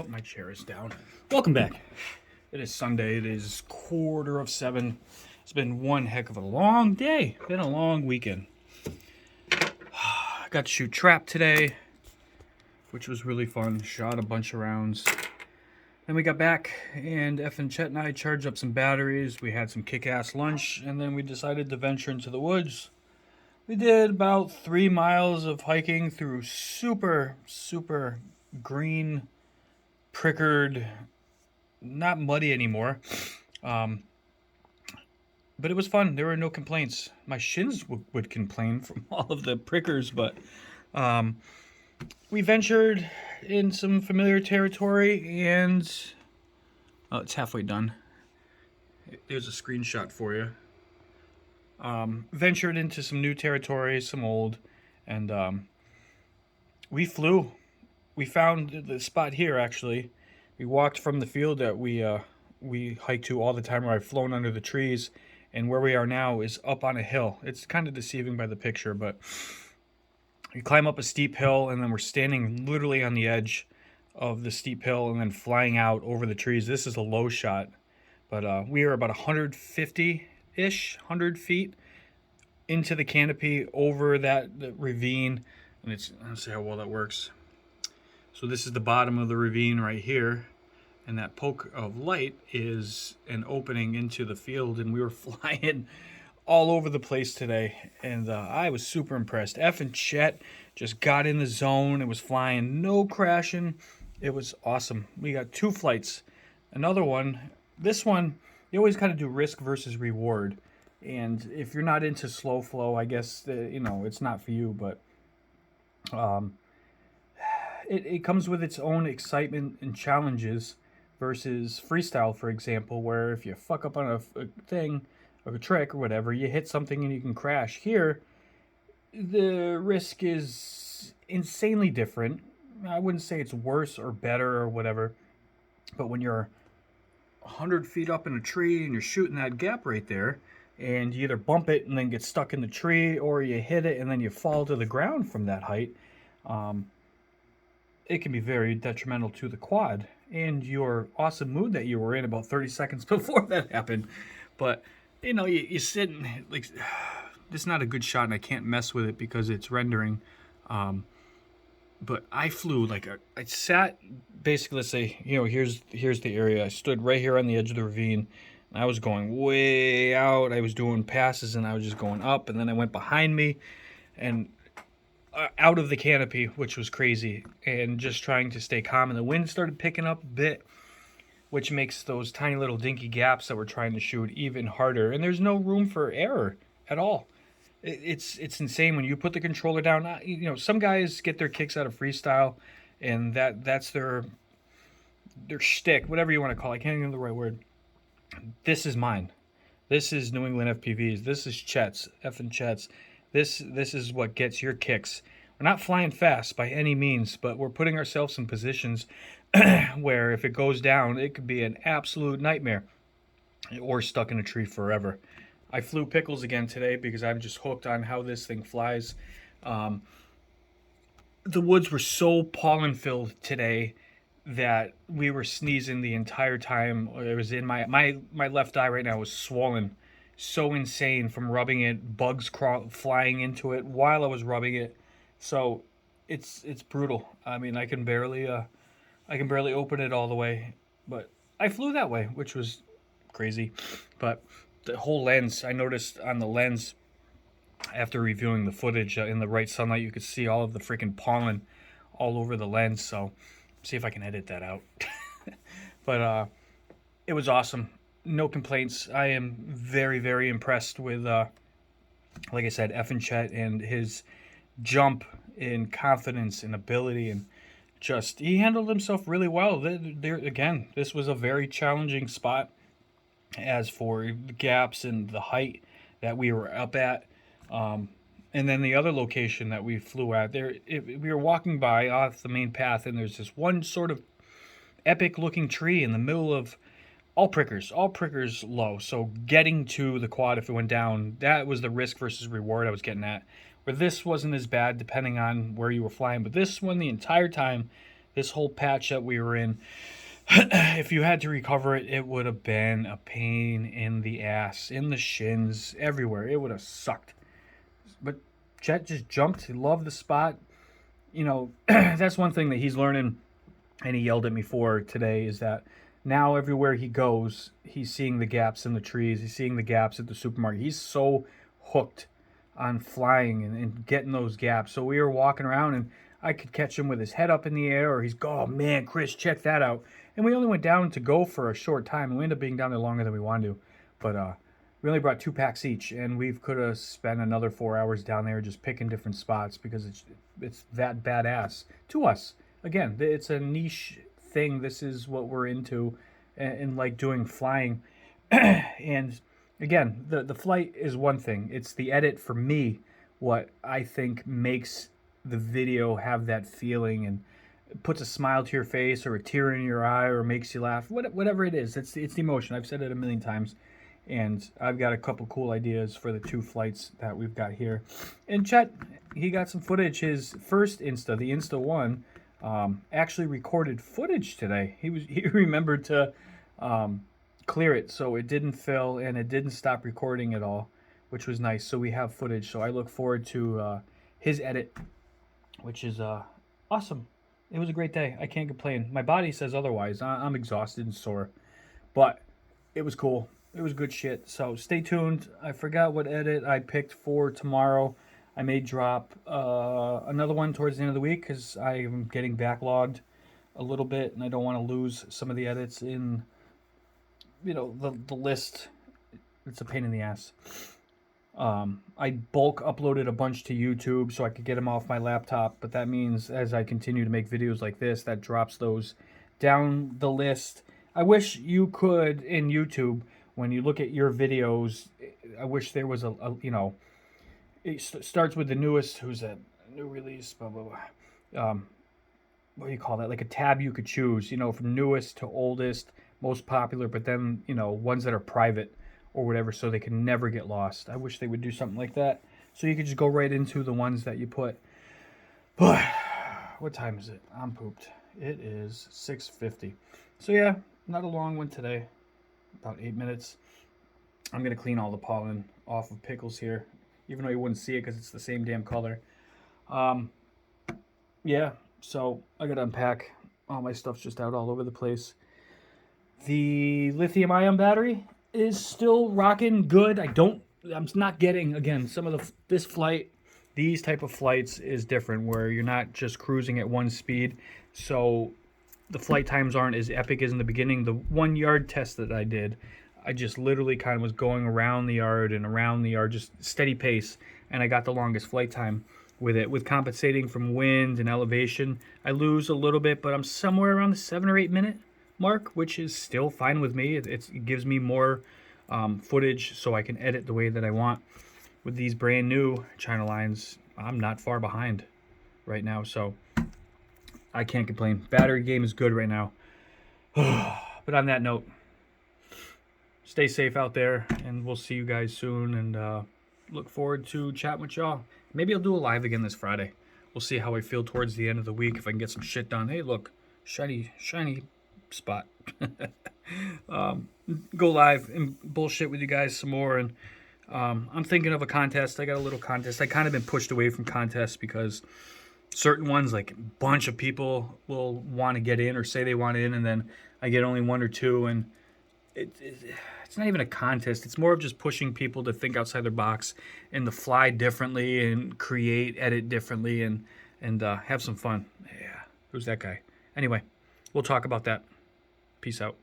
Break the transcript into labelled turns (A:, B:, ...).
A: Oh, my chair is down. Welcome back. It is Sunday. It is 6:45. It's been one heck of a long day. Been a long weekend. I got to shoot trap today, which was really fun. Shot a bunch of rounds. Then we got back, and Effin, Chet, and I charged up some batteries. We had some kick-ass lunch, and then we decided to venture into the woods. We did about 3 miles of hiking through super green, prickered, not muddy anymore. But it was fun. There were no complaints. My shins would complain from all of the prickers, but we ventured in some familiar territory, and it's halfway done. There's a screenshot for you. Ventured into some new territory, some old, and we flew. We found the spot here, actually. We walked from the field that we hike to all the time, where I've flown under the trees, and where we are now is up on a hill. It's kind of deceiving by the picture, but we climb up a steep hill, and then we're standing literally on the edge of the steep hill and then flying out over the trees. This is a low shot, but we are about 150-ish, 100 feet into the canopy over that ravine, and let's see how well that works. So this is the bottom of the ravine right here, and that poke of light is an opening into the field, and we were flying all over the place today, and I was super impressed. Effin Chet just got in the zone. It was flying, no crashing. It was awesome. We got 2 flights. Another one, this one, you always kind of do risk versus reward, and if you're not into slow flow, I guess, it's not for you, but it comes with its own excitement and challenges versus freestyle, for example, where if you fuck up on a thing, or a trick or whatever, you hit something and you can crash. Here, the risk is insanely different. I wouldn't say it's worse or better or whatever, but when you're 100 feet up in a tree and you're shooting that gap right there, and you either bump it and then get stuck in the tree, or you hit it and then you fall to the ground from that height, it can be very detrimental to the quad and your awesome mood that you were in about 30 seconds before that happened. But you sit and like, this is not a good shot, and I can't mess with it because it's rendering. But I flew I sat basically, let's say, here's the area. I stood right here on the edge of the ravine, and I was going way out. I was doing passes, and I was just going up, and then I went behind me and out of the canopy, which was crazy, and just trying to stay calm. And the wind started picking up a bit, which makes those tiny little dinky gaps that we're trying to shoot even harder. And there's no room for error at all. It's insane when you put the controller down. Some guys get their kicks out of freestyle, and that's their shtick, whatever you want to call it. I can't think of the right word. This is mine. This is New England FPVs. This is Chet's, Effin Chet's. This is what gets your kicks. We're not flying fast by any means, but we're putting ourselves in positions where if it goes down, it could be an absolute nightmare, or stuck in a tree forever. I flew pickles again today because I'm just hooked on how this thing flies. The woods were so pollen filled today that we were sneezing the entire time. It was in my left eye right now was swollen, so insane from rubbing it, bugs flying into it while I was rubbing it. So it's brutal. I mean, I can barely open it all the way, but I flew that way, which was crazy. But the whole lens, I noticed on the lens, after reviewing the footage, in the right sunlight, you could see all of the freaking pollen all over the lens. So see if I can edit that out. But it was awesome. No complaints. I am very, very impressed with, like I said, Effin Chet and his jump in confidence and ability, and just he handled himself really well. Again, this was a very challenging spot. As for the gaps and the height that we were up at, and then the other location that we flew at, we were walking by off the main path, and there's this one sort of epic looking tree in the middle of all prickers low. So getting to the quad, if it went down, that was the risk versus reward I was getting at. Where this wasn't as bad depending on where you were flying, but this one, the entire time, This whole patch that we were in, if you had to recover it, it would have been a pain in the ass, in the shins, everywhere. It would have sucked. But Chet just jumped. He loved the spot. You know, that's one thing that he's learning, and he yelled at me for today, is that now everywhere he goes, he's seeing the gaps in the trees. He's seeing the gaps at the supermarket. He's so hooked on flying and getting those gaps. So we were walking around, and I could catch him with his head up in the air, or he's go, oh man, Chris, check that out. And we only went down to go for a short time, and we ended up being down there longer than we wanted to. But we only brought 2 packs each, and we could have spent another 4 hours down there just picking different spots because it's that badass to us. Again, it's a niche thing. This is what we're into, and like doing flying. And again, the flight is one thing. It's the edit for me, what I think makes the video have that feeling and puts a smile to your face or a tear in your eye or makes you laugh. Whatever it is, it's the emotion. I've said it a million times. And I've got a couple cool ideas for the 2 flights that we've got here. And Chet, he got some footage. His first Insta, the Insta 1, actually recorded footage today. He remembered to clear it so it didn't fill and it didn't stop recording at all, which was nice. So we have footage. So I look forward to his edit, which is awesome. It was a great day. I can't complain. My body says otherwise. I'm exhausted and sore, but it was cool. It was good shit. So stay tuned. I forgot what edit I picked for tomorrow. I may drop another one towards the end of the week because I am getting backlogged a little bit, and I don't want to lose some of the edits in, you know, the list. It's a pain in the ass. I bulk uploaded a bunch to YouTube so I could get them off my laptop, but that means as I continue to make videos like this, that drops those down the list. I wish you could, in YouTube, when you look at your videos, I wish there was a you know, it starts with the newest, who's that, new release, blah, blah, blah. What do you call that? Like a tab you could choose, you know, from newest to oldest, most popular, but then, you know, ones that are private or whatever, so they can never get lost. I wish they would do something like that, so you could just go right into the ones that you put. But what time is it? I'm pooped. It is 6:50. So yeah, not a long one today. About 8 minutes. I'm gonna clean all the pollen off of pickles here, even though you wouldn't see it because it's the same damn color. Yeah, so I gotta unpack. All my stuff's just out all over the place. The lithium-ion battery is still rocking good. I'm not getting, again, some of this flight, these type of flights is different where you're not just cruising at one speed. So the flight times aren't as epic as in the beginning. The 1 yard test that I did, I just literally kind of was going around the yard and around the yard, just steady pace. And I got the longest flight time with it. With compensating from wind and elevation, I lose a little bit, but I'm somewhere around the 7 or 8 minute mark, which is still fine with me. It gives me more footage so I can edit the way that I want. With these brand new China lines, I'm not far behind right now, so I can't complain. Battery game is good right now. But on that note, stay safe out there, and we'll see you guys soon, and look forward to chatting with y'all. Maybe I'll do a live again this Friday. We'll see how I feel towards the end of the week, if I can get some shit done. Hey, look, shiny spot. Go live and bullshit with you guys some more, and I'm thinking of a contest. I got a little contest. I kind of been pushed away from contests because certain ones, like a bunch of people will want to get in or say they want in, and then I get only 1 or 2, and it's not even a contest. It's more of just pushing people to think outside their box and to fly differently and edit differently, and have some fun. Yeah, who's that guy? Anyway, we'll talk about that. Peace out.